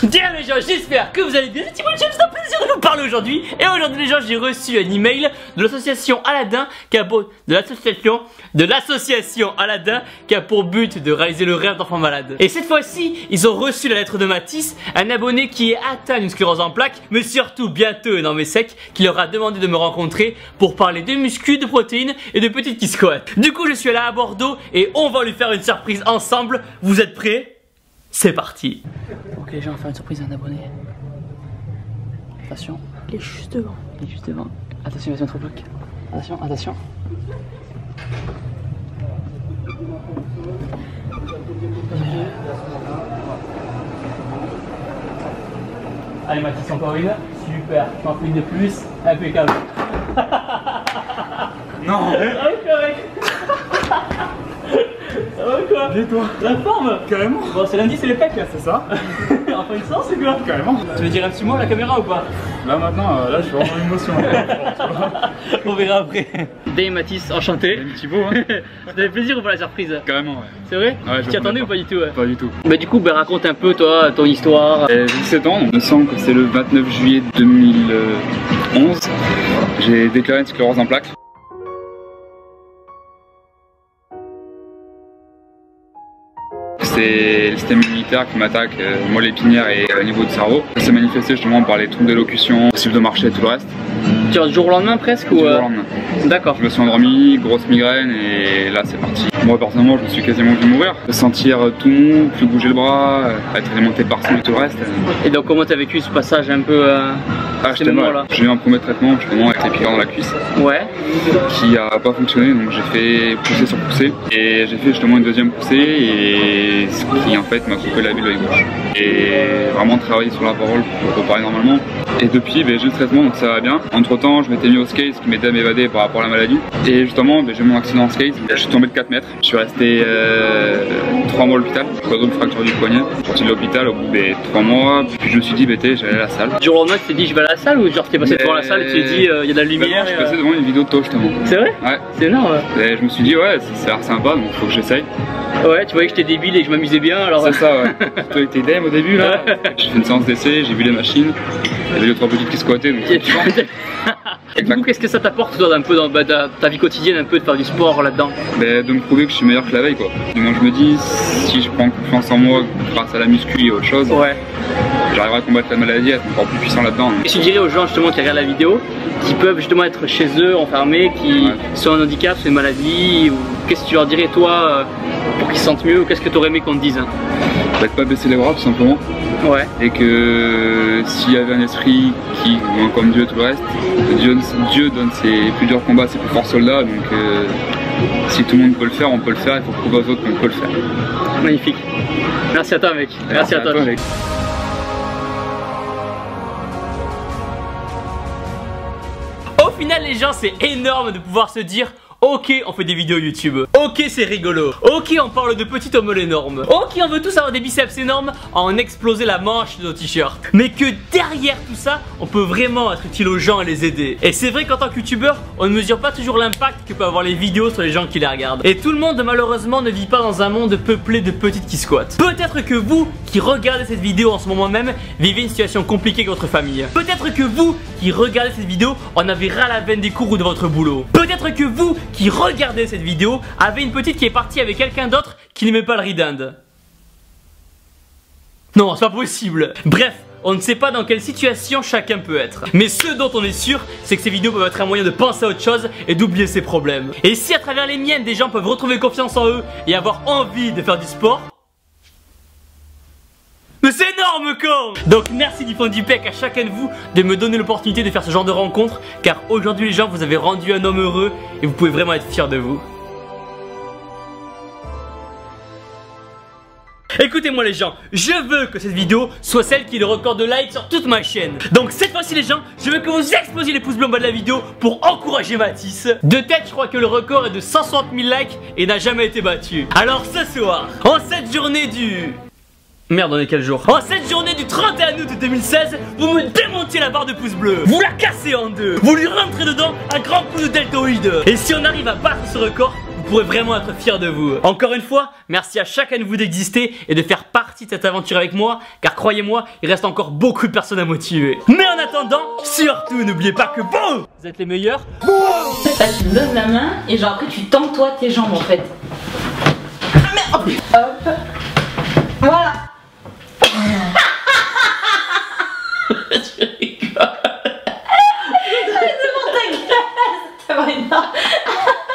Bien les gens, j'espère que vous allez bien. C'est moi, j'ai un plaisir de vous parler aujourd'hui. Et aujourd'hui les gens, j'ai reçu un email de l'association Aladdin qui a pour Aladdin qui a pour but de réaliser le rêve d'enfants malades. Et cette fois-ci, ils ont reçu la lettre de Mathis, un abonné qui est atteint d'une sclérose en plaques, mais surtout bientôt énorme et sec, qui leur a demandé de me rencontrer pour parler de muscu, de protéines et de petites qui squattent. Du coup, je suis là à Bordeaux et on va lui faire une surprise ensemble. Vous êtes prêts? C'est parti. Ok les gens, on va faire une surprise à un abonné. Attention. Il est juste devant. Il est juste devant. Attention, il va se mettre au bloc. Attention, attention. Allez Mathis, encore une. Super, tu en fais une de plus. Impeccable. Non. Correct. Ça va quoi? Et toi? La forme? Carrément. Bon, c'est lundi, c'est les pecs. C'est ça? Enfin une séance, c'est quoi? Carrément. Tu veux dire un petit mot à la caméra ou pas? Là maintenant, là je suis vraiment en émotion. On verra après. Dave Mathis, enchanté. Thibaut, hein? Ça te fait plaisir ou pas la surprise? Carrément, ouais. C'est vrai? Ouais, Tu t'y attendais ou pas du tout? Pas du tout. Bah du coup, bah, raconte un peu toi, ton histoire. J'ai 17 ans, donc il me semble que c'est le 29 juillet 2011. J'ai déclaré une sclérose en plaques. C'est le système immunitaire qui m'attaque, moi l'épinière et au niveau du cerveau. Ça s'est manifesté justement par les troubles d'élocution, possible de marcher et tout le reste. Tu du jour au lendemain presque Du ou jour au lendemain. D'accord. Je me suis endormi, grosse migraine et là c'est parti. Moi personnellement je me suis quasiment vu mourir. Sentir tout mou, plus bouger le bras, être alimenté par sang et tout le reste. Et donc comment t'as vécu ce passage un peu J'étais mal. J'ai eu un premier traitement justement avec les piqûres dans la cuisse. Ouais. Qui a pas fonctionné, donc j'ai fait pousser sur pousser. Et j'ai fait justement une deuxième poussée et ce qui en fait m'a coupé la vue de l'œil gauche. Et vraiment travailler sur la parole pour reparler normalement. Et depuis j'ai eu le traitement donc ça va bien. Entre temps je m'étais mis au skate, ce qui m'aidait à m'évader par rapport à la maladie. Et justement j'ai eu mon accident en skate, je suis tombé de 4 mètres. Je suis resté 3 mois à l'hôpital, quadruple fracture du poignet. Je suis sorti de l'hôpital au bout des 3 mois, puis je me suis dit j'allais à la salle. Du jour au lendemain tu t'es dit je vais à la salle ou genre tu t'es passé devant la salle et tu t'es dit il y a de la lumière? Je suis passé devant une vidéo de toi justement. C'est vrai? Ouais. C'est énorme. Et je me suis dit ouais ça a l'air sympa donc faut que j'essaye. Ouais, tu voyais que j'étais débile et que je m'amusais bien alors. C'est ça ouais. Toi t'étais dème au début là. J'ai fait une séance d'essai, j'ai vu les machines. Il y avait 2-3 petites qui squattaient donc et du coup qu'est-ce que ça t'apporte toi un peu dans ta vie quotidienne un peu de faire du sport là-dedans? De me prouver que je suis meilleur que la veille quoi. Du moins je me dis si je prends confiance en moi grâce à la muscu et autre chose, ouais, j'arriverai à combattre la maladie, à être encore plus puissant là-dedans. Et tu dirais aux gens justement qui regardent la vidéo, qui peuvent justement être chez eux enfermés, qui sont un handicap, c'est une maladie, ou qu'est-ce que tu leur dirais toi pour qu'ils se sentent mieux, ou qu'est-ce que tu aurais aimé qu'on te dise? De pas baisser les bras tout simplement. Ouais. Et que s'il y avait un esprit qui, comme Dieu et tout le reste, Dieu donne ses plus durs combats à ses plus forts soldats, donc si tout le monde peut le faire, on peut le faire, il faut prouver aux autres qu'on peut le faire. Magnifique. Merci à toi mec. Merci à toi mec. Au final les gens c'est énorme de pouvoir se dire ok on fait des vidéos YouTube, ok c'est rigolo, ok on parle de petits hommes énormes, ok on veut tous avoir des biceps énormes, en exploser la manche de nos t-shirts, mais que derrière tout ça on peut vraiment être utile aux gens et les aider. Et c'est vrai qu'en tant que youtubeur on ne mesure pas toujours l'impact que peuvent avoir les vidéos sur les gens qui les regardent. Et tout le monde malheureusement ne vit pas dans un monde peuplé de petites qui squattent. Peut-être que vous qui regardez cette vidéo en ce moment même vivez une situation compliquée avec votre famille. Peut-être que vous qui regardez cette vidéo en avez ras la veine des cours ou de votre boulot. Peut-être que vous qui regardez cette vidéo avez une petite qui est partie avec quelqu'un d'autre qui n'aimait pas le riz d'Inde. Non, c'est pas possible. Bref, on ne sait pas dans quelle situation chacun peut être. Mais ce dont on est sûr, c'est que ces vidéos peuvent être un moyen de penser à autre chose et d'oublier ses problèmes. Et si à travers les miennes, des gens peuvent retrouver confiance en eux et avoir envie de faire du sport, mais c'est énorme con! Donc merci du fond du pec à chacun de vous de me donner l'opportunité de faire ce genre de rencontre, car aujourd'hui les gens vous avez rendu un homme heureux et vous pouvez vraiment être fiers de vous. Écoutez-moi les gens, je veux que cette vidéo soit celle qui est le record de likes sur toute ma chaîne. Donc cette fois-ci les gens, je veux que vous explosiez les pouces bleus en bas de la vidéo pour encourager Mathis. De tête je crois que le record est de 160 000 likes et n'a jamais été battu. Alors ce soir, en cette journée du... Merde, on est quel jour? En cette journée du 31 août 2016, vous me démontez la barre de pouces bleus, vous la cassez en deux, vous lui rentrez dedans un grand coup de deltoïde. Et si on arrive à battre ce record, vous pourrez vraiment être fier de vous. Encore une fois, merci à chacun de vous d'exister et de faire partie de cette aventure avec moi, car croyez-moi, il reste encore beaucoup de personnes à motiver. Mais en attendant, surtout n'oubliez pas que vous êtes les meilleurs. Là, tu me donnes la main et genre après tu tends toi tes jambes en fait. Hop. Voilà.